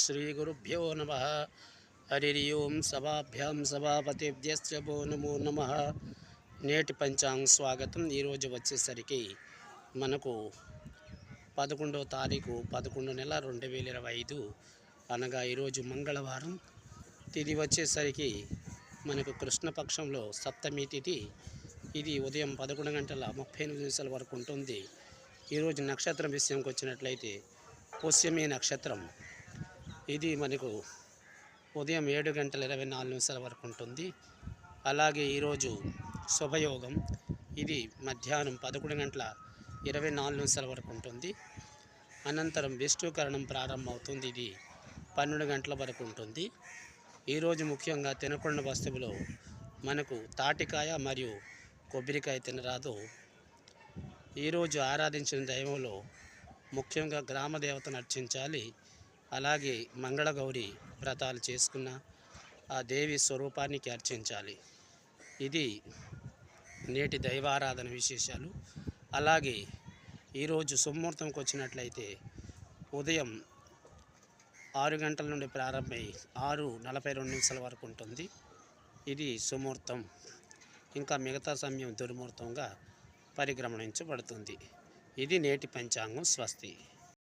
శ్రీ గురుభ్యో నమః. హరి ఓం. సభాభ్యాం సభాపతిభ్యశ్చ భో నమో నమః. నేటి పంచాంగ స్వాగతం. ఈరోజు వచ్చేసరికి మనకు 11వ తారీఖు 11 నెల 2025 అనగా ఈరోజు మంగళవారం. తిథి వచ్చేసరికి మనకు కృష్ణపక్షంలో సప్తమి తిథి. ఇది ఉదయం 11:38 వరకు ఉంటుంది. ఈరోజు నక్షత్రం విషయంకి వచ్చినట్లయితే పుష్యమి నక్షత్రం. ఇది మనకు ఉదయం 7:24 వరకు ఉంటుంది. అలాగే ఈరోజు శుభయోగం. ఇది మధ్యాహ్నం 11:24 వరకు ఉంటుంది. అనంతరం విష్ణుకరణం ప్రారంభమవుతుంది. ఇది 12 గంటల వరకు ఉంటుంది. ఈరోజు ముఖ్యంగా తినకుండా వస్తువులో మనకు తాటికాయ మరియు కొబ్బరికాయ తినరాదు. ఈరోజు ఆరాధించిన దైవంలో ముఖ్యంగా గ్రామ దేవతను అర్చించాలి. అలాగే మంగళగౌరి వ్రతాలు చేసుకున్న ఆ దేవి స్వరూపానికి అర్చించాలి. ఇది నేటి దైవారాధన విశేషాలు. అలాగే ఈరోజు సుముహూర్తంకి వచ్చినట్లయితే ఉదయం 6 గంటల నుండి ప్రారంభమై 6:42 వరకు ఉంటుంది. ఇది సుముహూర్తం. ఇంకా మిగతా సమయం దుర్ముహూర్తంగా పరిగణించబడుతుంది. ఇది నేటి పంచాంగం. స్వస్తి.